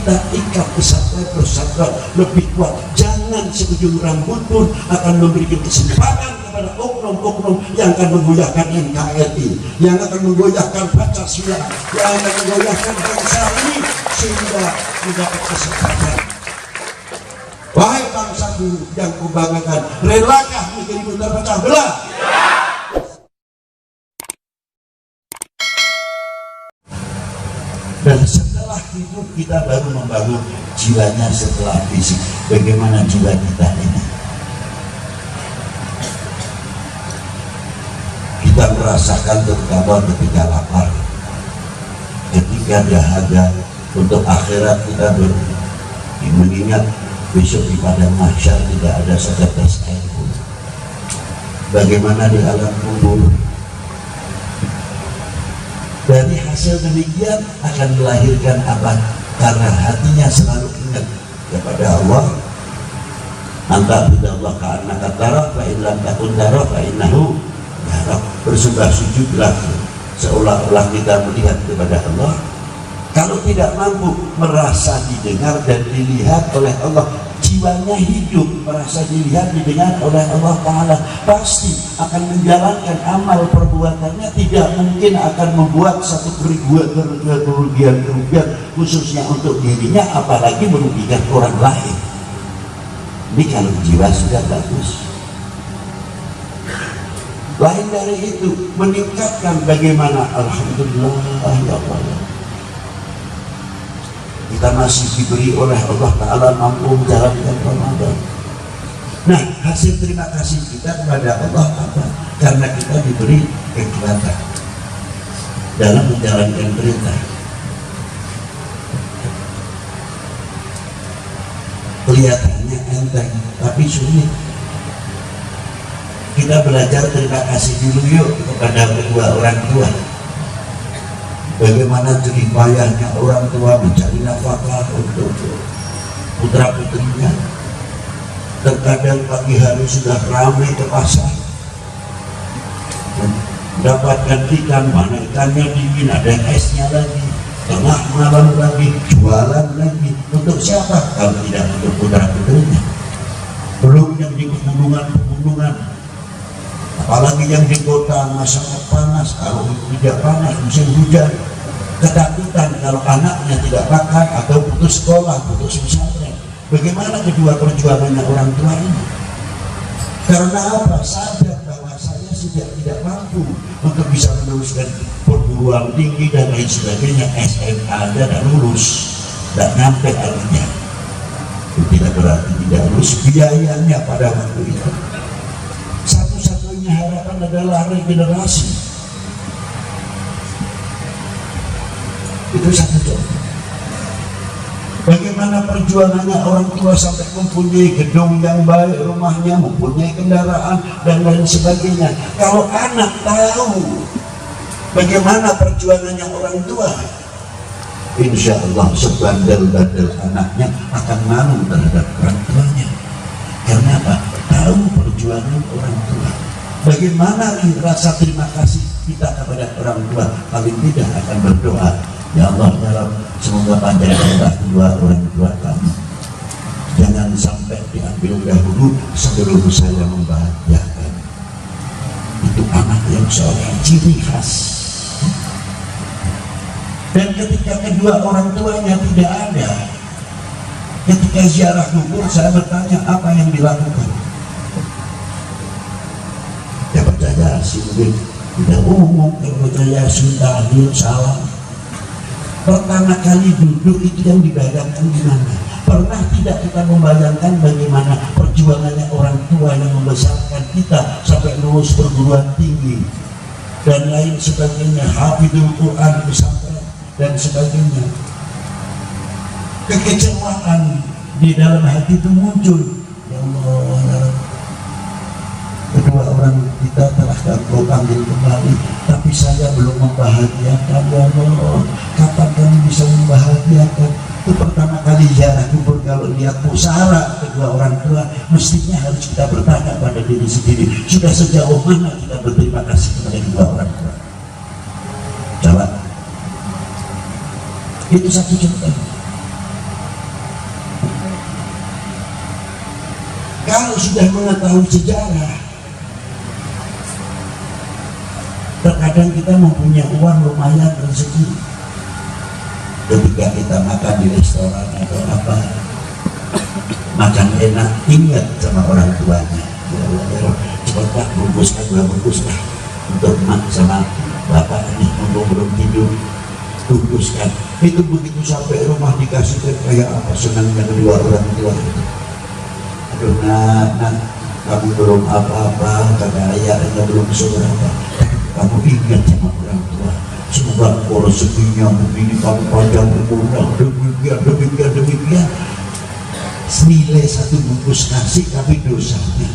kita ikat persatuan lebih kuat. Jangan sekujur rambut pun akan memberikan kesempatan kepada oknum-oknum yang akan menggoyahkan NKRI, yang akan menggoyahkan Pancasila, yang akan menggoyahkan bangsa ini sehingga mendapat kesempatan. Wahai bangsaku yang kubanggakan, relakah negerimu terpecah belah? Dan setelah hidup kita baru membangun jiwanya setelah fisik. Bagaimana jiwa kita ini? Kita merasakan terutama ketika lapar, ketika dahaga. Untuk akhirat kita mengingat besok di padang mahsyar tidak ada setetes air pun. Bagaimana di alam kubur? Dari hasil demikian akan melahirkan apa? Karena hatinya selalu ingat kepada Allah. Anta bidallah ka'anna katara fa illam takun dara fa innahu yarah. Bersembah sujudlah seolah-olah kita melihat kepada Allah. Kalau tidak mampu merasa didengar dan dilihat oleh Allah, jiwanya hidup merasa dilihat didengar oleh Allah Ta'ala, pasti akan menjalankan amal perbuatannya, tidak mungkin akan membuat satu kerugian khususnya untuk dirinya, apalagi merugikan orang lain. Ini kalau jiwa sudah bagus. Lain dari itu, meningkatkan bagaimana alhamdulillah ya Allah, kita masih diberi oleh Allah Ta'ala mampu menjalankan Ramadan. Nah, hasil terima kasih kita kepada Allah apa? Karena kita diberi kekuatan dalam menjalankan perintah. Kelihatannya enteng, tapi sulit. Kita belajar terima kasih dulu yuk kepada kedua orang tua. Bagaimana jerih payahnya orang tua mencari nafkah untuk putra putrinya. Terkadang pagi hari sudah ramai ke pasar, mendapatkan ikan, mana ikannya dingin, ada esnya lagi. Tengah malam lagi, jualan lagi. Untuk siapa? Kalau tidak untuk putra putrinya. Belum yang di pegunungan, apalagi yang di kota sangat panas. Kalau tidak panas musim hujan, ketakutan kalau anaknya tidak makan atau putus sekolah, putus pesantren. Bagaimana kedua perjuangannya orang tua ini? Karena apa? Sadar bahwa saya sudah tidak mampu untuk bisa meneruskan perguruan tinggi dan lain sebagainya. SMA dan lulus, tidak nyampe artinya. Itu tidak berarti tidak lulus, biayanya pada waktu itu. Satu-satunya harapan adalah regenerasi. Itu satu contoh. Bagaimana perjuangannya orang tua sampai mempunyai gedung yang baik, rumahnya, mempunyai kendaraan dan lain sebagainya. Kalau anak tahu bagaimana perjuangannya orang tua, insya Allah sebandel-bandel anaknya akan malu terhadap orang tuanya. Karena apa? Tahu perjuangan orang tua. Bagaimana rasa terima kasih kita kepada orang tua? Paling tidak akan berdoa, ya Allah, ya Rabb, semoga panjang umur kedua orang tua kami. Jangan sampai diambil dahulu sebelum saya membahagiakan. Itu anak yang seorang ciri khas. Dan ketika kedua orang tuanya tidak ada, ketika ziarah kubur, saya bertanya apa yang dilakukan. Ya baca Yasin, tidak umum baca Yasin, tahlil, salam. Pertama kali duduk itu yang dibayangkan gimana? Pernah tidak kita membayangkan bagaimana perjuangannya orang tua yang membesarkan kita sampai lulus perguruan tinggi dan lain sebagainya, hafidul Quran, pesantren dan sebagainya. Kekecewaan di dalam hati itu muncul. Ya Allah, kedua orang kita telah Engkau panggil kembali, tapi saya belum membahagiakan. Ya Allah, kapan kami bisa membahagiakan? Itu pertama kali ziarah kubur, kalau lihat pusara kedua orang tua, mestinya harus kita bertanya pada diri sendiri, sudah sejauh mana kita berterima kasih kepada kedua orang tua. Coba, itu satu contoh. Kalau sudah mengetahui sejarah, terkadang kita mempunyai uang lumayan rezeki, ketika kita makan di restoran atau apa, makan enak, ingat sama orang tuanya, ya Allah, cepat bungkuskan, bungkuskan untuk mak sama bapak ini, belum tidur, bungkuskan. Itu begitu sampai rumah dikasihkan kayak apa senangnya kedua orang tua itu. Aduh nak, kamu belum apa-apa, kata ayahnya belum seberapa, kamu ingat sama orang tua, semoga rezekinya begini, kamu panjang umurnya, demikian. Senilai satu bungkus nasi, tapi dosanya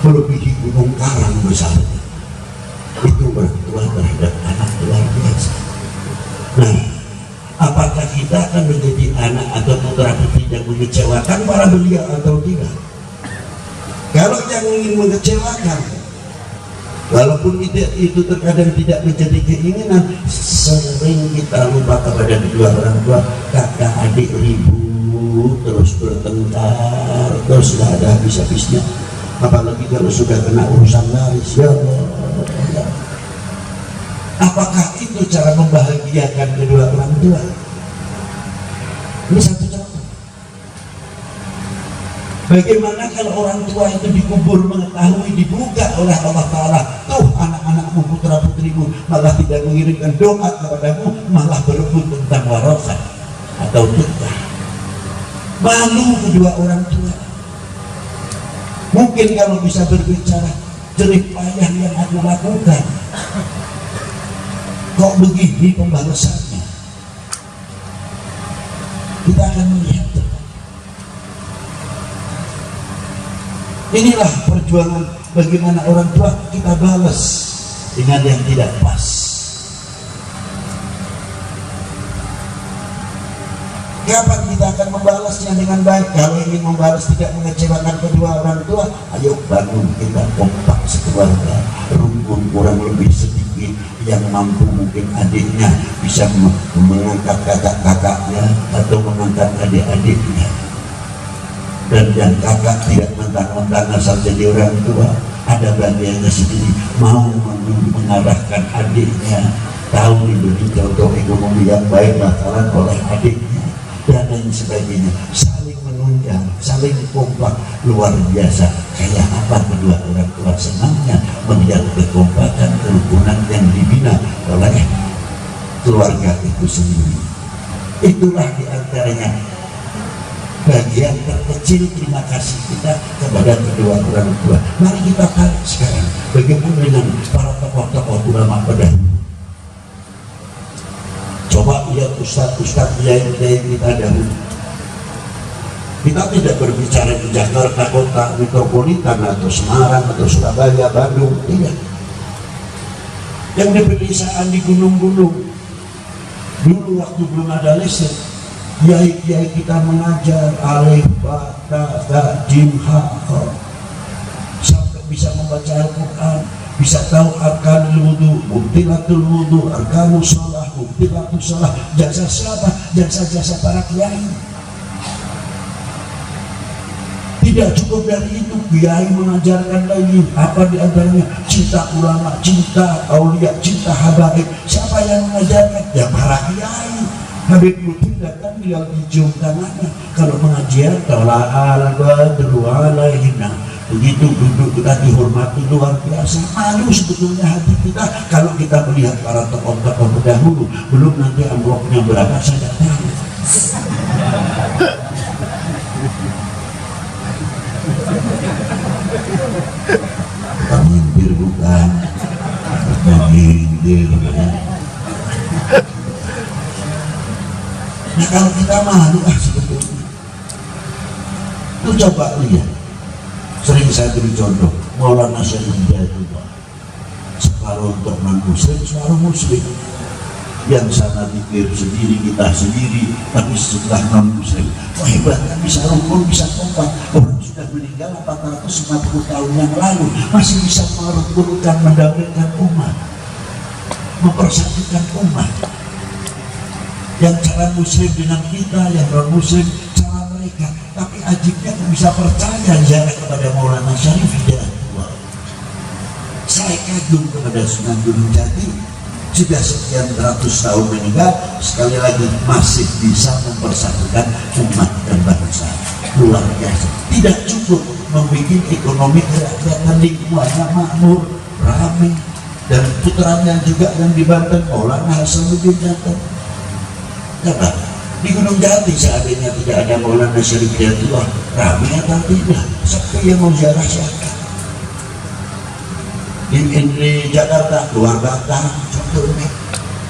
melebihi gunung karang besarnya. Itu orang tua terhadap anak luar biasa. Nah, apakah kita akan menjadi anak atau putra putri yang mengecewakan para belia atau tidak? Kalau yang ingin mengecewakan, walaupun itu terkadang tidak menjadi keinginan, sering kita lupa kepada kedua orang tua, kakak adik ribut, terus bertengkar, terus tidak ada habis-habisnya. Apalagi kalau sudah kena urusan laris, ya Allah. Apakah itu cara membahagiakan kedua orang tua? Ini satu contoh. Bagaimana kalau orang tua itu dikubur mengetahui dibuka oleh Allah Ta'ala, tuh anak-anakmu, putra putrimu malah tidak mengirimkan doa kepadamu, malah berebut tentang warasah atau tukah. Malu kedua orang tua. Mungkin kalau bisa berbicara, jerih payah yang aku lakukan, kok begini pembalasannya? Kita akan melihat. Inilah perjuangan bagaimana orang tua kita balas dengan yang tidak pas. Kapan kita akan membalasnya dengan baik? Kalau ingin membalas tidak mengecewakan kedua orang tua, ayo bangun kita kompak sekeluarga, rukun kurang lebih sedikit, yang mampu mungkin adiknya bisa mengangkat kakak-kakaknya atau mengangkat adik-adiknya, dan yang kakak tidak mentang-mentang asal jadi orang tua, ada bagiannya sendiri mau mengarahkan adiknya, tahu diberi contoh ekonomi yang baik bakalan oleh adiknya dan lain sebagainya, saling menunjang, saling kompak luar biasa. Kayak apa kedua orang tua senangnya melihat kekompakan, kerukunan yang dibina oleh keluarga itu sendiri. Itulah diantaranya bagian terkecil terima kasih kita kepada kedua orang tua. Mari kita tarik sekarang bagaimana dengan para tokoh-tokoh ulama pendahulu. Coba lihat ustaz-ustaz yang kita dahulu. Kita tidak berbicara di Jakarta kota metropolitan atau Semarang atau Surabaya, Bandung, tidak. Yang di pedesaan, di gunung-gunung. Dulu waktu belum ada listrik, kiai-kiai kita mengajar alif, ba, ta, da, jim, ha, kha, sampai bisa membaca Al-Quran, bisa tahu arkanul wudu, mubtilatul wudu, arkanus shalah, mubtilatul shalah. Jasa siapa? Jasa para kiai. Tidak cukup dari itu, kiai mengajarkan lagi apa diantaranya cinta ulama, cinta aulia, cinta habaib. Siapa yang mengajarkan? Ya para kiai. Habib Lutfi datang, dia cium tangannya kalau mengajar, tala'al badru alaihina. Begitu duduk kita dihormati luar biasa. Malu sebetulnya hati kita kalau kita melihat para tokoh-tokoh pendahulu. Belum nanti amplopnya berapa saya tidak tahu. Kita nyindir bukan, kita nyindir. Nah kalau kita malu sebetulnya. Itu coba lihat. Sering saya beri contoh, Maulana Syekh Hidayatullah, separuh untuk non-muslim, separuh muslim. Yang sana pikir sendiri, kita sendiri, tapi setelah non-muslim, wah hebatnya bisa rukun, bisa kompak. Orang sudah meninggal 450 tahun yang lalu, masih bisa merukunkan, mendamaikan umat, mempersatukan umat. Yang cara muslim dengan kita, yang non-muslim cara mereka, tapi ajibnya bisa percaya ziarah kepada Maulana Syarif Hidayatullah. Saya kagum kepada Sunan Gunung Jati, sudah sekian ratus tahun meninggal, sekali lagi masih bisa mempersatukan umat dan bangsa. Luar biasa. Tidak cukup membuat ekonomi kerakyatan lingkungannya makmur, ramai, dan putranya juga yang di Banten, Maulana Hasanuddin Jantan. Karena di Gunung Jati seandainya tidak ada Maulana Syarif Hidayatullah, ramai atau tidak? Siapa yang mau ziarah siapa? Di Jakarta, luar Batang, contohnya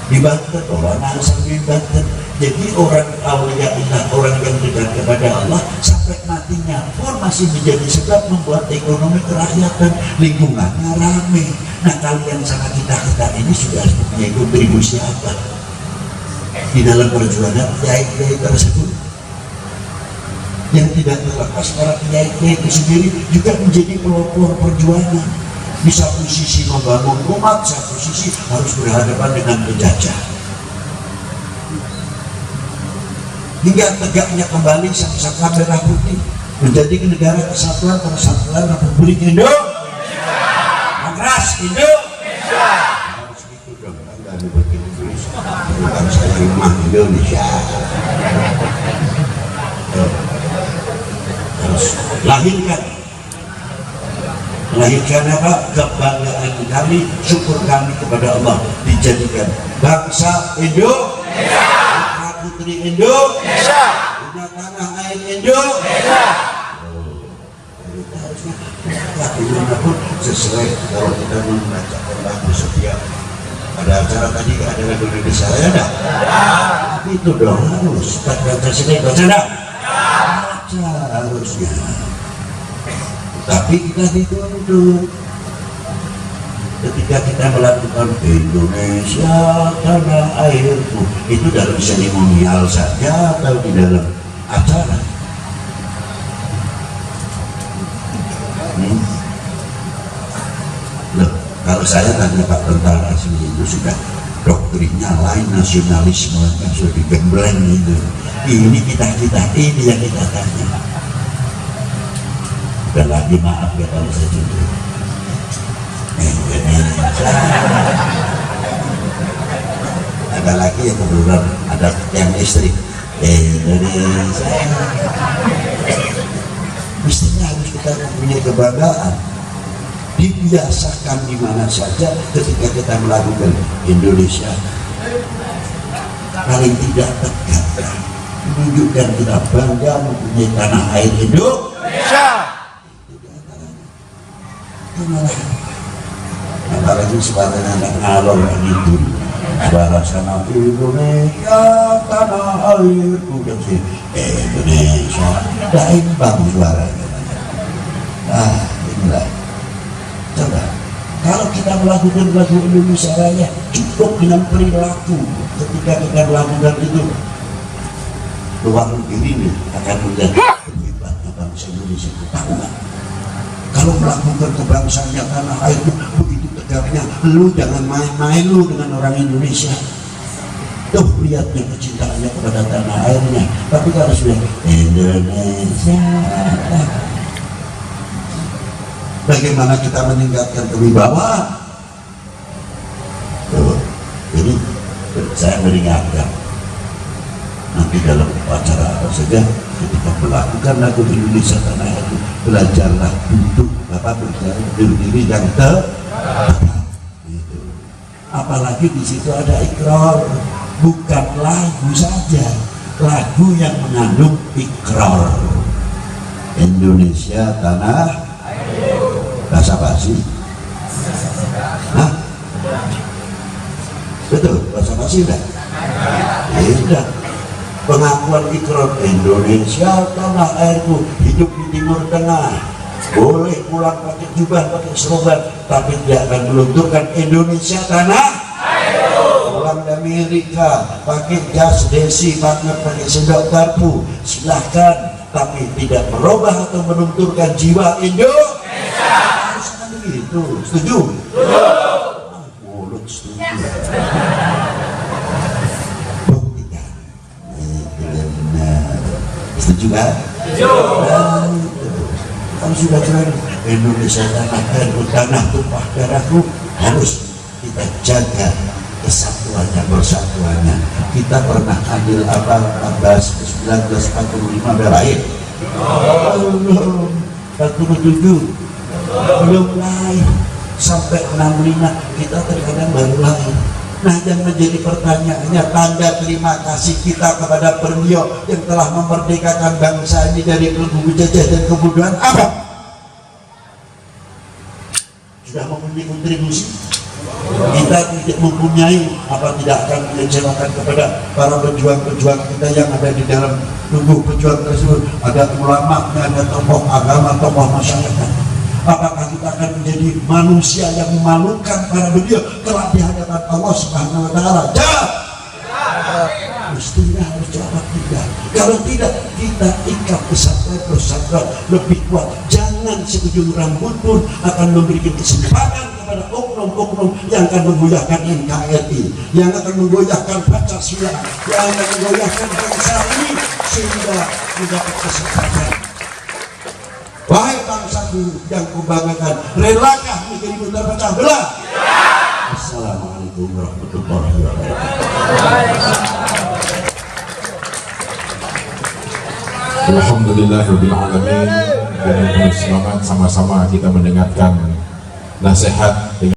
di Banten, Maulana Hasanuddin Banten. Jadi orang auliyaillah, orang yang dekat kepada Allah sampai matinya pun masih menjadi sebab membuat ekonomi kerakyatan, lingkungannya ramai. Nah, kalian sama kita ini sudah punya kontribusi apa di dalam perjuangan kiai-kiai tersebut? Yang tidak terlepas para kiai-kiai itu sendiri juga menjadi pelopor perjuangan. Di satu sisi membangun umat, satu sisi harus berhadapan dengan penjajah. Hingga tegaknya kembali sang-saka merah putih menjadi negara kesatuan persatuan Republik Indonesia. Keras Indonesia. Harus gitu dong, Anda dibikin Indonesia. Bukan saya rumah Indonesia. Terus lahirkan apa? Kebanggaan kami, syukur kami kepada Allah dijadikan bangsa Indonesia. Putri Indonesia, punya tanah air Indonesia. Kita harusnya dimanapun sesuai. Kalau kita membacakan lagu setiap pada acara tadi ada lagu Indonesia ya enggak? Tapi itu dong harus baca sini baca enggak? Baca harusnya. Tapi kita dituntut ketika kita melakukan Indonesia tanah airku, itu dalam seremonial saja atau di dalam acara? Loh, kalau saya tanya Pak Tentara asli itu sudah doktrinnya lain, nasionalisme yang sudah digembleng itu. Ini kita ini yang kita tanya. Dan lagi maaf ya kalau saya jujur. Ada lagi yang kebetulan ada yang istri Indonesia. Mestinya harus kita punya kebanggaan, dibiasakan di mana saja ketika kita melakukan Indonesia paling tidak tegak, menunjukkan kita bangga mempunyai tanah air Indonesia. Apalagi sebenarnya anak ngalor gitu, bahasa Indonesia tanah airku, Indonesia tidak imbang suaranya. Inilah. Coba kalau kita melakukan lagu Indonesia Raya cukup dengan perilaku ketika kita melakukan itu, luar negeri ini akan menjadi hebatnya bangsa Indonesia. Tahu nggak? Kalau melakukan kebangsaannya tanah air itu begitu tegaknya, lu jangan main-main lu dengan orang Indonesia. Tuh lihatnya kecintaannya kepada tanah airnya. Tapi kalau sudah Indonesia, bagaimana kita meningkatkan kewibawaan? Jadi saya meringatkan nanti dalam acara apa saja ketika melakukan lagu Indonesia tanah air itu, belajarlah duduk berdiri yang tepat. Apalagi di situ ada ikrar, bukan lagu saja, lagu yang mengandung ikrar. Indonesia tanah bahasa basi. Hah? Betul, bahasa basi enggak? Tidak. Pengakuan ikrar Indonesia tanah airku, hidup di Timur Tengah. Boleh pulang pakai jubah, pakai serban, tapi tidak akan melunturkan Indonesia tanah airku. Pulang dari Amerika pakai jas desi, pakai sendok garpu, silahkan, tapi tidak merubah atau melunturkan jiwa Indonesia. Harus kan begitu, setuju? Mulut setuju. Buktikan. Setuju kan? Nah, kalau sudah jelas Indonesia tanah tumpah darahku, harus kita jaga kesatuannya, persatuannya. Kita pernah ambil apa 1945 berakhir. Belum 47 belum lahir, sampai 65 kita terkadang baru lahir. Nah, yang menjadi pertanyaannya, tanda terima kasih kita kepada beliau yang telah memerdekakan bangsa ini dari belenggu jajah dan kebodohan apa? Sudah mempunyai kontribusi? Kita tidak mempunyai apa, tidak akan mengecewakan kepada para pejuang-pejuang kita yang ada di dalam tubuh pejuang tersebut. Ada ulama, ada tokoh agama, tokoh masyarakat. Apakah kita akan menjadi manusia yang memalukan para beliau kelak di hadapan Allah Subhanahu wa Ta'ala? Jawab. Mestinya harus jawab tidak. Kalau tidak, kita ikat persatuan lebih kuat. Jangan sekujur rambut pun akan memberikan kesempatan kepada oknum-oknum yang akan menggoyahkan NKRI, yang akan menggoyahkan Pancasila, yang akan menggoyahkan bangsa ini sehingga mendapat kesempatan. Wahai bangsaku yang kubanggakan, relakah negerimu terpecah belah? Assalamualaikum warahmatullahi wabarakatuh. Alhamdulillahirabbil alamin. Dengan penuh semangat sama-sama kita mendengarkan nasihat